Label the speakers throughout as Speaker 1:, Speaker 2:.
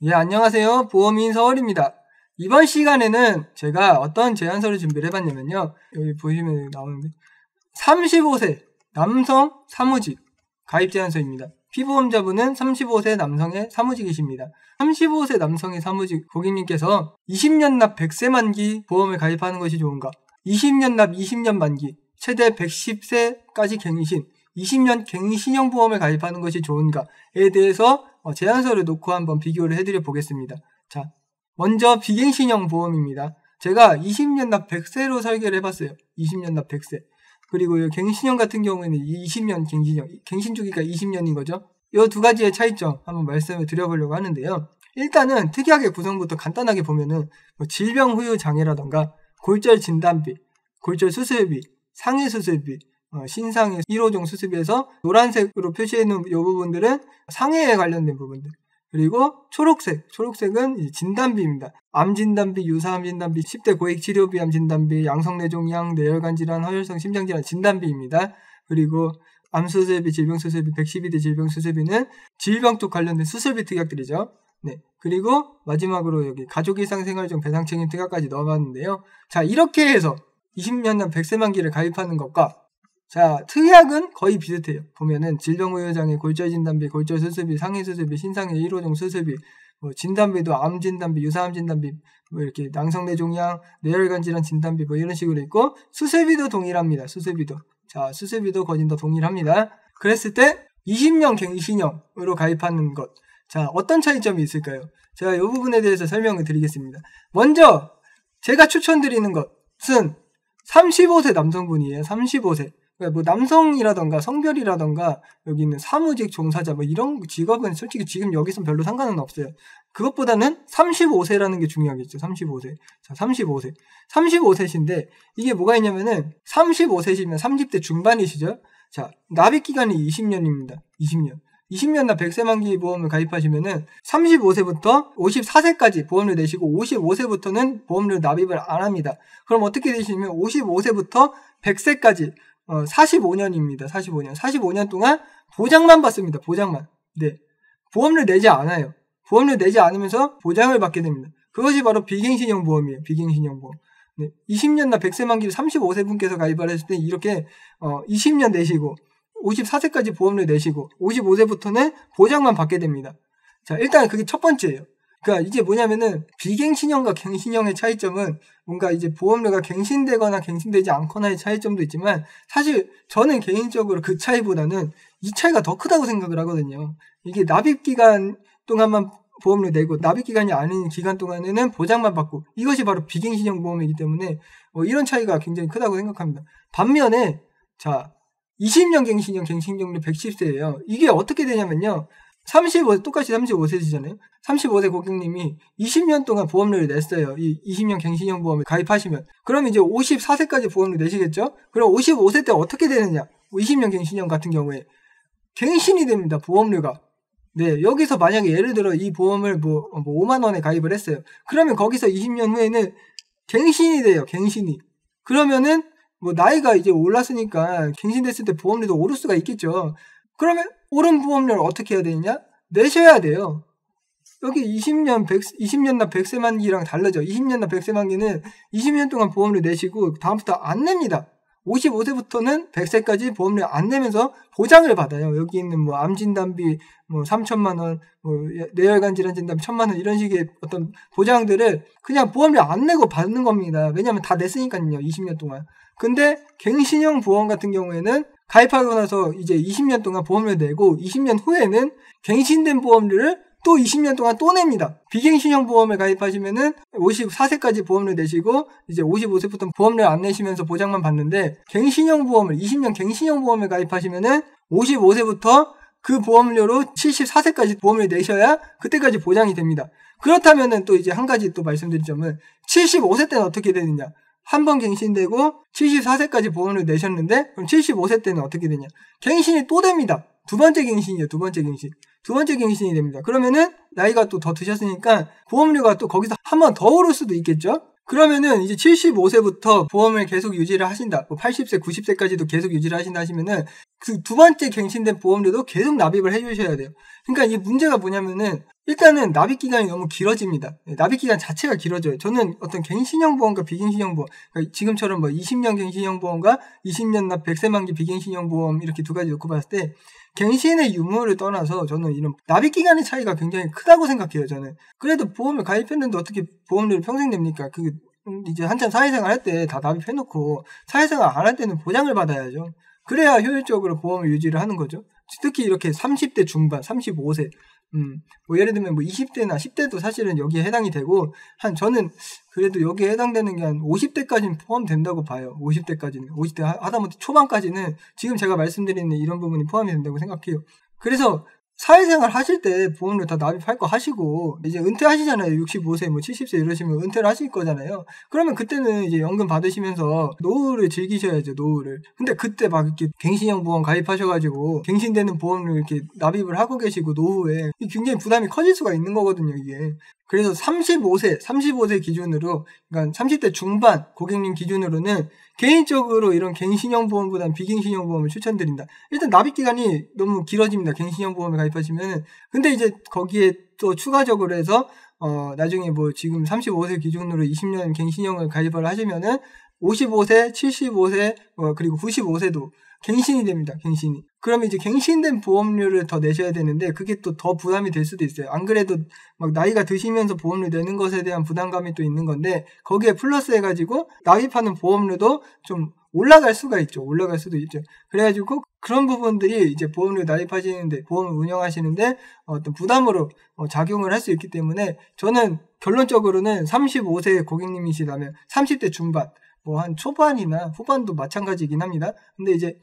Speaker 1: 예, 안녕하세요. 보험인 서울입니다. 이번 시간에는 제가 어떤 제안서를 준비를 해봤냐면요. 여기 보시면 나오는데 35세 남성 사무직 가입 제안서입니다. 피보험자분은 35세 남성의 사무직이십니다. 35세 남성의 사무직 고객님께서 20년 납 100세 만기 보험을 가입하는 것이 좋은가? 20년 납 20년 만기, 최대 110세까지 갱신, 20년 갱신형 보험을 가입하는 것이 좋은가에 대해서 제안서를 놓고 한번 비교를 해드려 보겠습니다. 자, 먼저 비갱신형 보험입니다. 제가 20년 납 100세로 설계를 해봤어요. 20년 납 100세. 그리고 이 갱신형 같은 경우에는 20년 갱신형, 갱신 주기가 20년인 거죠. 이 두 가지의 차이점 한번 말씀을 드려보려고 하는데요. 일단은 특이하게 구성부터 간단하게 보면은 질병 후유 장애라던가 골절 진단비, 골절 수술비, 상해 수술비, 신상의 1호종 수술비에서 노란색으로 표시해놓은 이 부분들은 상해에 관련된 부분들. 그리고 초록색은 이제 진단비입니다. 암 진단비, 유사암 진단비, 10대 고액 치료비 암 진단비, 양성내종양, 뇌혈관 질환, 허혈성 심장 질환 진단비입니다. 그리고 암 수술비, 질병 수술비, 112대 질병 수술비는 질병 쪽 관련된 수술비 특약들이죠. 네. 그리고 마지막으로 여기 가족 일상 생활 중 배상 책임 특약까지 넣어봤는데요. 자, 이렇게 해서 20년 난 100세 만기를 가입하는 것과 자, 특약은 거의 비슷해요. 보면은 질병후유장애, 골절 진단비, 골절 수술비, 상해 수술비, 신상의 1호종 수술비, 진단비도 암 진단비, 유사암 진단비, 이렇게 낭성내종양, 뇌혈관 질환 진단비 이런 식으로 있고 수술비도 동일합니다. 수술비도. 자, 수술비도 거의 다 동일합니다. 그랬을 때 20년 갱신형으로 가입하는 것. 자, 어떤 차이점이 있을까요? 제가 이 부분에 대해서 설명을 드리겠습니다. 먼저 제가 추천드리는 것은 35세 남성분이에요. 35세. 그러니까 남성이라던가 성별이라던가 여기 있는 사무직 종사자 이런 직업은 솔직히 지금 여기서 별로 상관은 없어요. 그것보다는 35세라는 게 중요하겠죠. 35세. 자, 35세. 35세신데 이게 뭐가 있냐면은 35세시면 30대 중반이시죠. 자, 납입 기간이 20년입니다. 20년 납 100세 만기 보험을 가입하시면은 35세부터 54세까지 보험료 내시고 55세부터는 보험료 납입을 안 합니다. 그럼 어떻게 되시냐면 55세부터 100세까지 45년입니다. 45년 동안 보장만 받습니다. 보장만. 네. 보험료 내지 않아요. 보험료 내지 않으면서 보장을 받게 됩니다. 그것이 바로 비갱신형 보험이에요. 비갱신형 보험. 네. 20년 납 100세 만기를 35세 분께서 가입을 했을 때 이렇게 20년 내시고 54세까지 보험료 내시고 55세부터는 보장만 받게 됩니다. 자, 일단 그게 첫 번째예요. 그러니까 이게 뭐냐면은 비갱신형과 갱신형의 차이점은 뭔가 이제 보험료가 갱신되거나 갱신되지 않거나의 차이점도 있지만 사실 저는 개인적으로 그 차이보다는 이 차이가 더 크다고 생각을 하거든요. 이게 납입 기간 동안만 보험료 내고 납입 기간이 아닌 기간 동안에는 보장만 받고 이것이 바로 비갱신형 보험이기 때문에 이런 차이가 굉장히 크다고 생각합니다. 반면에 자 20년 갱신형 갱신형률 110세예요. 이게 어떻게 되냐면요. 35세 똑같이 35세시잖아요. 35세 고객님이 20년 동안 보험료를 냈어요. 이 20년 갱신형 보험을 가입하시면. 그럼 이제 54세까지 보험료 내시겠죠? 그럼 55세 때 어떻게 되느냐? 20년 갱신형 같은 경우에 갱신이 됩니다. 보험료가. 네, 여기서 만약에 예를 들어 이 보험을 5만 원에 가입을 했어요. 그러면 거기서 20년 후에는 갱신이 돼요. 갱신이. 그러면은 나이가 이제 올랐으니까 갱신됐을 때 보험료도 오를 수가 있겠죠. 그러면 오른 보험료를 어떻게 해야 되느냐? 내셔야 돼요. 여기 20년 납 100세 만기랑 다르죠. 20년 납 100세 만기는 20년 동안 보험료 내시고 다음부터 안 냅니다. 55세부터는 100세까지 보험료 안 내면서 보장을 받아요. 여기 있는 암 진단비 3천만 원, 뇌혈관 질환 진단비 1,000만 원 이런 식의 어떤 보장들을 그냥 보험료 안 내고 받는 겁니다. 왜냐하면 다 냈으니까요. 20년 동안. 근데 갱신형 보험 같은 경우에는 가입하고 나서 이제 20년 동안 보험료 내고 20년 후에는 갱신된 보험료를 또 20년 동안 또 냅니다. 비갱신형 보험을 가입하시면은 54세까지 보험료 내시고 이제 55세부터 보험료 안 내시면서 보장만 받는데 갱신형 보험을 20년 갱신형 보험을 가입하시면은 55세부터 그 보험료로 74세까지 보험료 내셔야 그때까지 보장이 됩니다. 그렇다면은 또 이제 한 가지 또 말씀드릴 점은 75세 때는 어떻게 되느냐? 한 번 갱신되고 74세까지 보험료 내셨는데 그럼 75세 때는 어떻게 되냐? 갱신이 또 됩니다. 두 번째 갱신이에요. 두 번째 갱신이 됩니다. 그러면은 나이가 또 더 드셨으니까 보험료가 또 거기서 한 번 더 오를 수도 있겠죠? 그러면은 이제 75세부터 보험을 계속 유지를 하신다. 뭐 80세, 90세까지도 계속 유지를 하신다 하시면은 그 두 번째 갱신된 보험료도 계속 납입을 해주셔야 돼요. 그러니까 이 문제가 뭐냐면은 일단은 납입 기간이 너무 길어집니다. 납입 기간 자체가 길어져요. 저는 어떤 갱신형 보험과 비갱신형 보험, 그러니까 지금처럼 뭐 20년 갱신형 보험과 20년 납 100세 만기 비갱신형 보험 이렇게 두 가지 놓고 봤을 때 갱신의 유무를 떠나서 저는 이런 납입 기간의 차이가 굉장히 크다고 생각해요. 저는 그래도 보험을 가입했는데 어떻게 보험료를 평생 냅니까? 그게 이제 한참 사회생활 할 때 다 납입해놓고 사회생활 안 할 때는 보장을 받아야죠. 그래야 효율적으로 보험을 유지를 하는 거죠. 특히 이렇게 30대 중반, 35세, 뭐 예를 들면 뭐 20대나 10대도 사실은 여기에 해당이 되고, 저는 그래도 여기에 해당되는 게 한 50대까지는 포함된다고 봐요. 50대까지는. 50대 하다못해 초반까지는 지금 제가 말씀드리는 이런 부분이 포함이 된다고 생각해요. 그래서 사회생활 하실 때 보험료 다 납입할 거 하시고 이제 은퇴하시잖아요. 65세 뭐 70세 이러시면 은퇴를 하실 거잖아요. 그러면 그때는 이제 연금 받으시면서 노후를 즐기셔야죠. 노후를. 근데 그때 막 이렇게 갱신형 보험 가입하셔가지고 갱신되는 보험료 이렇게 납입을 하고 계시고 노후에 굉장히 부담이 커질 수가 있는 거거든요. 이게. 그래서 35세 기준으로, 그러니까 30대 중반 고객님 기준으로는 개인적으로 이런 갱신형 보험보다는 비갱신형 보험을 추천드린다. 일단 납입 기간이 너무 길어집니다. 갱신형 보험에 가입하시면은. 근데 이제 거기에 또 추가적으로 해서 나중에 뭐 지금 35세 기준으로 20년 갱신형을 가입을 하시면은 55세, 75세, 그리고 95세도 갱신이 됩니다. 갱신이. 그러면 이제 갱신된 보험료를 더 내셔야 되는데 그게 또 더 부담이 될 수도 있어요. 안 그래도 막 나이가 드시면서 보험료 내는 것에 대한 부담감이 또 있는 건데 거기에 플러스 해가지고 납입하는 보험료도 좀 올라갈 수가 있죠. 올라갈 수도 있죠. 그래가지고 그런 부분들이 이제 보험료 납입하시는데, 보험을 운영하시는데 어떤 부담으로 작용을 할 수 있기 때문에 저는 결론적으로는 35세 고객님이시라면 30대 중반, 뭐 한 초반이나 후반도 마찬가지이긴 합니다. 근데 이제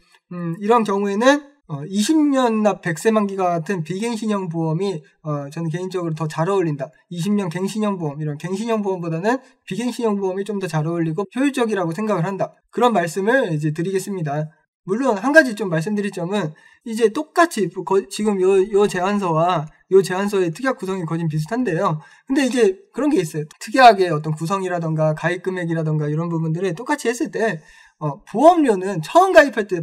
Speaker 1: 이런 경우에는 20년 납 100세 만기가 같은 비갱신형 보험이 저는 개인적으로 더 잘 어울린다. 20년 갱신형 보험, 이런 갱신형 보험보다는 비갱신형 보험이 좀 더 잘 어울리고 효율적이라고 생각을 한다. 그런 말씀을 이제 드리겠습니다. 물론 한 가지 좀 말씀드릴 점은 이제 똑같이 지금 요 제안서와 요 제안서의 특약 구성이 거진 비슷한데요. 근데 이제 그런 게 있어요. 특이하게 어떤 구성이라던가 가입 금액이라던가 이런 부분들을 똑같이 했을 때 보험료는 처음 가입할 때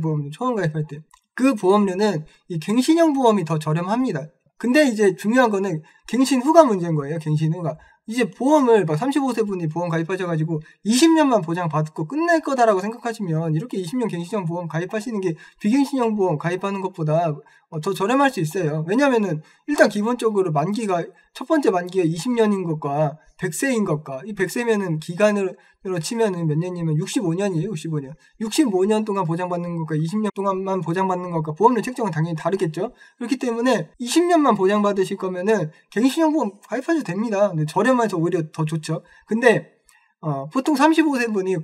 Speaker 1: 그 보험료는 이 갱신형 보험이 더 저렴합니다. 근데 이제 중요한 거는 갱신 후가 문제인 거예요. 갱신 후가. 이제 보험을 막 35세 분이 보험 가입하셔가지고 20년만 보장 받고 끝낼 거다라고 생각하시면 이렇게 20년 갱신형 보험 가입하시는 게 비갱신형 보험 가입하는 것보다 더 저렴할 수 있어요. 왜냐면은 일단 기본적으로 만기가 첫 번째 만기가 20년인 것과 100세인 것과, 이 100세면은 기간으로 치면은 몇 년이면 65년이에요. 65년 동안 보장받는 것과 20년 동안만 보장받는 것과 보험료 책정은 당연히 다르겠죠. 그렇기 때문에 20년만 보장받으실 거면은 갱신형 보험 가입하셔도 됩니다. 근데 저렴해서 오히려 더 좋죠. 근데 보통 35세 분이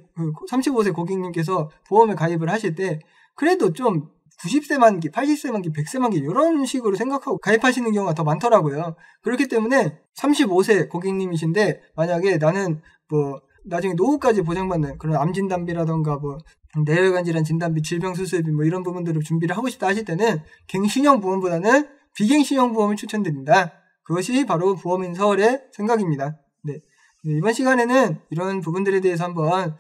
Speaker 1: 35세 고객님께서 보험을 가입을 하실 때 그래도 좀 90세 만기, 80세 만기, 100세 만기 이런 식으로 생각하고 가입하시는 경우가 더 많더라고요. 그렇기 때문에 35세 고객님이신데 만약에 나는 뭐 나중에 노후까지 보장받는 그런 암 진단비라던가 뭐 뇌혈관 질환 진단비, 질병 수술비 뭐 이런 부분들을 준비를 하고 싶다 하실 때는 갱신형 보험보다는 비갱신형 보험을 추천드립니다. 그것이 바로 보험인 서울의 생각입니다. 네. 이번 시간에는 이런 부분들에 대해서 한번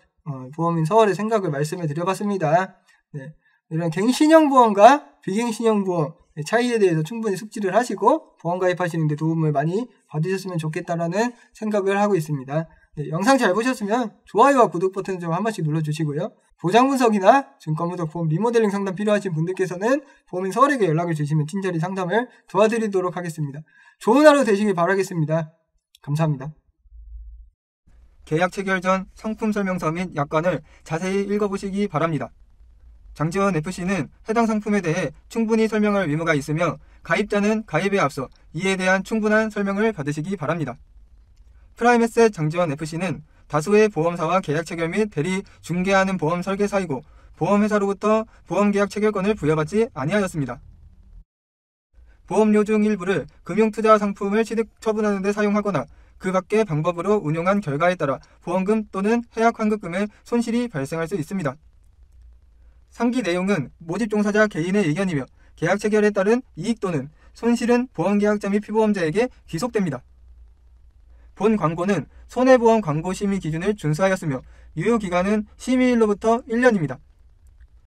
Speaker 1: 보험인 서울의 생각을 말씀을 드려봤습니다. 네. 이런 갱신형 보험과 비갱신형 보험 차이에 대해서 충분히 숙지를 하시고 보험 가입하시는 데 도움을 많이 받으셨으면 좋겠다라는 생각을 하고 있습니다. 네, 영상 잘 보셨으면 좋아요와 구독 버튼 좀 한 번씩 눌러주시고요. 보장 분석이나 증권 분석 보험 리모델링 상담 필요하신 분들께서는 보험인 서울에게 연락을 주시면 친절히 상담을 도와드리도록 하겠습니다. 좋은 하루 되시길 바라겠습니다. 감사합니다.
Speaker 2: 계약 체결 전 상품 설명서 및 약관을 자세히 읽어보시기 바랍니다. 장지원 FC는 해당 상품에 대해 충분히 설명할 의무가 있으며 가입자는 가입에 앞서 이에 대한 충분한 설명을 받으시기 바랍니다. 프라임에셋 장지원 FC는 다수의 보험사와 계약 체결 및 대리 중개하는 보험 설계사이고 보험회사로부터 보험계약 체결권을 부여받지 아니하였습니다. 보험료 중 일부를 금융투자 상품을 취득 처분하는 데 사용하거나 그 밖의 방법으로 운용한 결과에 따라 보험금 또는 해약 환급금에 손실이 발생할 수 있습니다. 상기 내용은 모집 종사자 개인의 의견이며 계약 체결에 따른 이익 또는 손실은 보험계약자 및 피보험자에게 귀속됩니다. 본 광고는 손해보험 광고 심의 기준을 준수하였으며 유효기간은 심의일로부터 1년입니다.